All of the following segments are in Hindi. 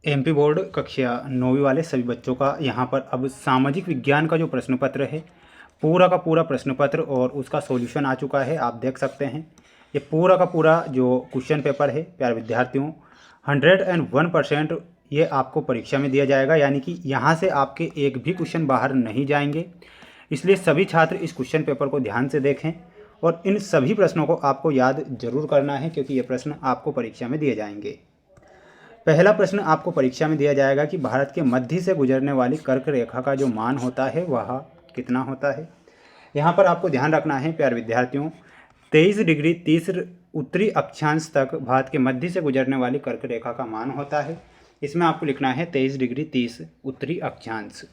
एमपी बोर्ड कक्षा 9वीं वाले सभी बच्चों का यहाँ पर अब सामाजिक विज्ञान का जो प्रश्न पत्र है, पूरा का पूरा प्रश्न पत्र और उसका सॉल्यूशन आ चुका है। आप देख सकते हैं ये पूरा का पूरा जो क्वेश्चन पेपर है प्यारे विद्यार्थियों, 101% ये आपको परीक्षा में दिया जाएगा, यानी कि यहाँ से आपके एक भी क्वेश्चन बाहर नहीं जाएंगे। इसलिए सभी छात्र इस क्वेश्चन पेपर को ध्यान से देखें और इन सभी प्रश्नों को आपको याद जरूर करना है, क्योंकि ये प्रश्न आपको परीक्षा में दिए जाएंगे। पहला प्रश्न आपको परीक्षा में दिया जाएगा कि भारत के मध्य से गुजरने वाली कर्क रेखा का जो मान होता है वह कितना होता है। यहाँ पर आपको ध्यान रखना है प्यारे विद्यार्थियों, 23 डिग्री 30 उत्तरी अक्षांश तक भारत के मध्य से गुजरने वाली कर्क रेखा का मान होता है। इसमें आपको लिखना है 23 डिग्री 30 उत्तरी अक्षांश।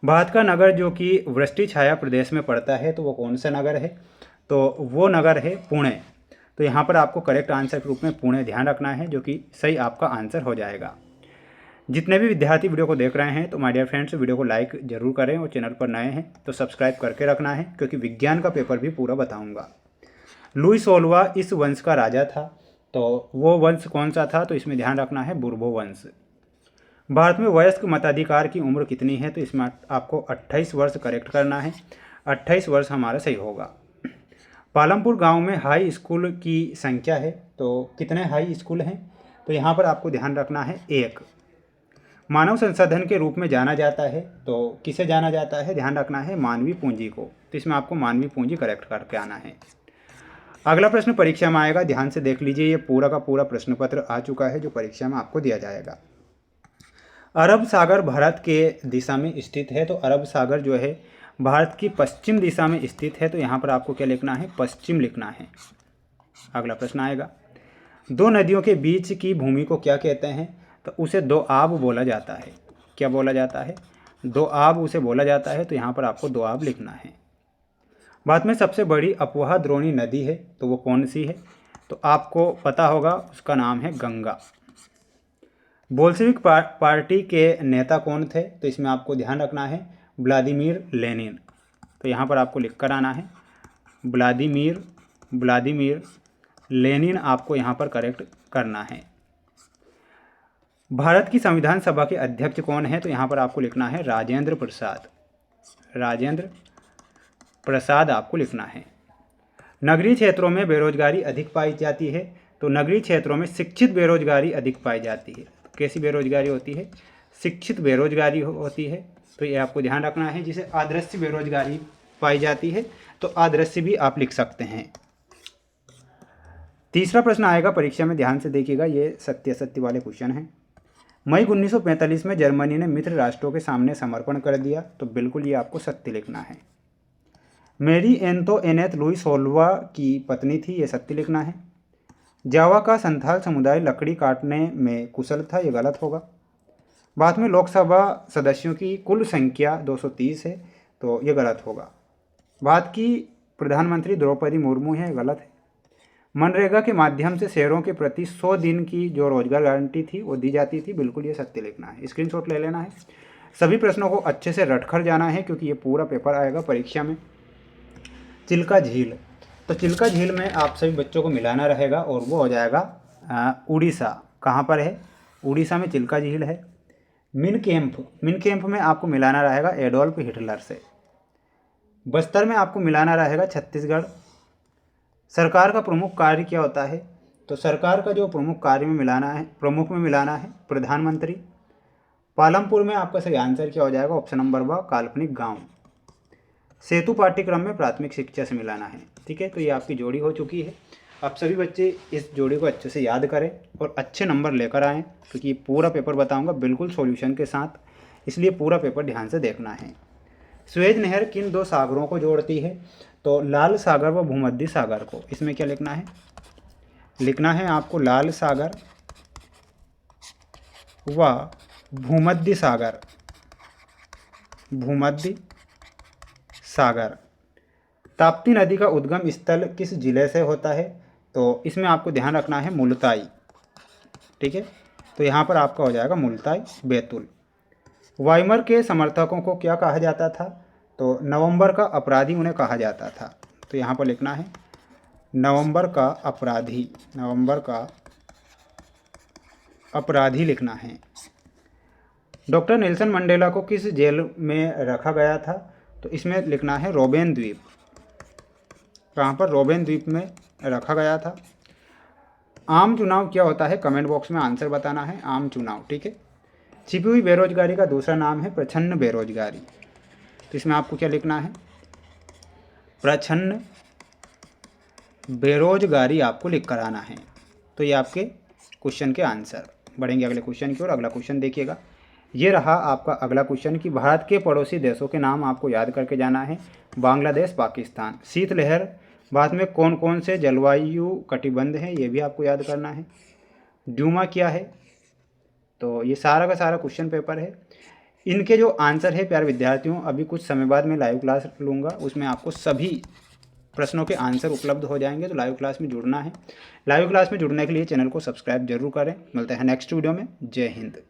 भारत का नगर जो कि वृष्टि छाया प्रदेश में पड़ता है, तो वो कौन सा नगर है? तो वो नगर है पुणे। तो यहाँ पर आपको करेक्ट आंसर के रूप में पुणे ध्यान रखना है, जो कि सही आपका आंसर हो जाएगा। जितने भी विद्यार्थी वीडियो को देख रहे हैं तो माय डियर फ्रेंड्स, वीडियो को लाइक जरूर करें और चैनल पर नए हैं तो सब्सक्राइब करके रखना है, क्योंकि विज्ञान का पेपर भी पूरा बताऊंगा। लुई 16वां इस वंश का राजा था, तो वो वंश कौन सा था? तो इसमें ध्यान रखना है बुर्बो वंश। भारत में वयस्क मताधिकार की उम्र कितनी है? तो इसमें आपको 28 वर्ष करेक्ट करना है, 28 वर्ष हमारा सही होगा। पालमपुर गांव में हाई स्कूल की संख्या है, तो कितने हाई स्कूल हैं? तो यहाँ पर आपको ध्यान रखना है 1। मानव संसाधन के रूप में जाना जाता है, तो किसे जाना जाता है? ध्यान रखना है मानवीय पूंजी को। तो इसमें आपको मानवीय पूंजी करेक्ट करके आना है। अगला प्रश्न परीक्षा में आएगा, ध्यान से देख लीजिए। ये पूरा का पूरा प्रश्न पत्र आ चुका है जो परीक्षा में आपको दिया जाएगा। अरब सागर भारत के दिशा में स्थित है, तो अरब सागर जो है भारत की पश्चिम दिशा में स्थित है, तो यहाँ पर आपको क्या लिखना है? पश्चिम लिखना है। अगला प्रश्न आएगा, दो नदियों के बीच की भूमि को क्या कहते हैं? तो उसे दोआब बोला जाता है। क्या बोला जाता है? दोआब उसे बोला जाता है, तो यहाँ पर आपको दोआब लिखना है। भारत में सबसे बड़ी अपवाह द्रोणी नदी है, तो वो कौन सी है? तो आपको पता होगा, उसका नाम है गंगा। बोल्शेविक पार्टी के नेता कौन थे? तो इसमें आपको ध्यान रखना है व्लादिमीर लेनिन। तो यहाँ पर आपको लिख कर आना है व्लादिमीर लेनिन, आपको यहाँ पर करेक्ट करना है। भारत की संविधान सभा के अध्यक्ष कौन है? तो यहाँ पर आपको लिखना है राजेंद्र प्रसाद आपको लिखना है। नगरीय क्षेत्रों में बेरोजगारी अधिक पाई जाती है, तो नगरीय क्षेत्रों में शिक्षित बेरोजगारी अधिक पाई जाती है। तो कैसी बेरोजगारी होती है? शिक्षित बेरोजगारी होती है। तो ये आपको ध्यान रखना है। जिसे आदर्श बेरोजगारी पाई जाती है, तो आदर्श भी आप लिख सकते हैं। तीसरा प्रश्न आएगा परीक्षा में, ध्यान से देखिएगा। ये सत्य असत्य वाले क्वेश्चन हैं। मई 1945 में जर्मनी ने मित्र राष्ट्रों के सामने समर्पण कर दिया, तो बिल्कुल ये आपको सत्य लिखना है। मेरी एंतोइनेट लुई 16वां की पत्नी थी, ये सत्य लिखना है। जावा का संथाल समुदाय लकड़ी काटने में कुशल था, ये गलत होगा। भारत में लोकसभा सदस्यों की कुल संख्या 230 है, तो ये गलत होगा। भारत की प्रधानमंत्री द्रौपदी मुर्मू है, गलत है। मनरेगा के माध्यम से शहरों के प्रति 100 दिन की जो रोजगार गारंटी थी वो दी जाती थी, बिल्कुल ये सत्य लिखना है। स्क्रीनशॉट ले लेना है। सभी प्रश्नों को अच्छे से रटकर जाना है, क्योंकि ये पूरा पेपर आएगा परीक्षा में। चिल्का झील, तो चिल्का झील में आप सभी बच्चों को मिलाना रहेगा और वो हो जाएगा उड़ीसा। कहाँ पर है? उड़ीसा में चिल्का झील है। मिन कैंप में आपको मिलाना रहेगा एडोल्फ हिटलर से। बस्तर में आपको मिलाना रहेगा छत्तीसगढ़। सरकार का प्रमुख कार्य क्या होता है? तो सरकार का जो प्रमुख कार्य में मिलाना है प्रधानमंत्री। पालमपुर में आपका सही आंसर क्या हो जाएगा? ऑप्शन नंबर 1 काल्पनिक गांव। सेतु पाठ्यक्रम में प्राथमिक शिक्षा से मिलाना है। ठीक है, तो ये आपकी जोड़ी हो चुकी है। आप सभी बच्चे इस जोड़ी को अच्छे से याद करें और अच्छे नंबर लेकर आएँ, क्योंकि ये पूरा पेपर बताऊंगा बिल्कुल सॉल्यूशन के साथ, इसलिए पूरा पेपर ध्यान से देखना है। स्वेज नहर किन दो सागरों को जोड़ती है? तो लाल सागर व भूमध्य सागर को। इसमें क्या लिखना है? लिखना है आपको लाल सागर व भूमध्य सागर। ताप्ती नदी का उद्गम स्थल किस जिले से होता है? तो इसमें आपको ध्यान रखना है मुल्ताई। ठीक है, तो यहाँ पर आपका हो जाएगा मुल्ताई बैतूल। वाइमर के समर्थकों को क्या कहा जाता था? तो नवंबर का अपराधी उन्हें कहा जाता था। तो यहाँ पर लिखना है नवंबर का अपराधी लिखना है। डॉक्टर नेल्सन मंडेला को किस जेल में रखा गया था? तो इसमें लिखना है रोबेन द्वीप। कहाँ पर? रोबेन द्वीप में रखा गया था। आम चुनाव क्या होता है? कमेंट बॉक्स में आंसर बताना है। आम चुनाव, ठीक है। छिपी हुई बेरोजगारी का दूसरा नाम है प्रछन्न बेरोजगारी। तो इसमें आपको क्या लिखना है? प्रछन्न बेरोजगारी आपको लिख कर आना है। तो ये आपके क्वेश्चन के आंसर। बढ़ेंगे अगले क्वेश्चन की ओर। अगला क्वेश्चन देखिएगा। ये रहा आपका अगला क्वेश्चन कि भारत के पड़ोसी देशों के नाम आपको याद करके जाना है। बांग्लादेश, पाकिस्तान। शीतलहर भारत में कौन कौन से जलवायु कटिबंध हैं, ये भी आपको याद करना है। ड्यूमा क्या है? तो ये सारा का सारा क्वेश्चन पेपर है। इनके जो आंसर है प्यारे विद्यार्थियों, अभी कुछ समय बाद मैं लाइव क्लास लूँगा, उसमें आपको सभी प्रश्नों के आंसर उपलब्ध हो जाएंगे। तो लाइव क्लास में जुड़ना है। लाइव क्लास में जुड़ने के लिए चैनल को सब्सक्राइब जरूर करें। मिलते हैं नेक्स्ट वीडियो में। जय हिंद।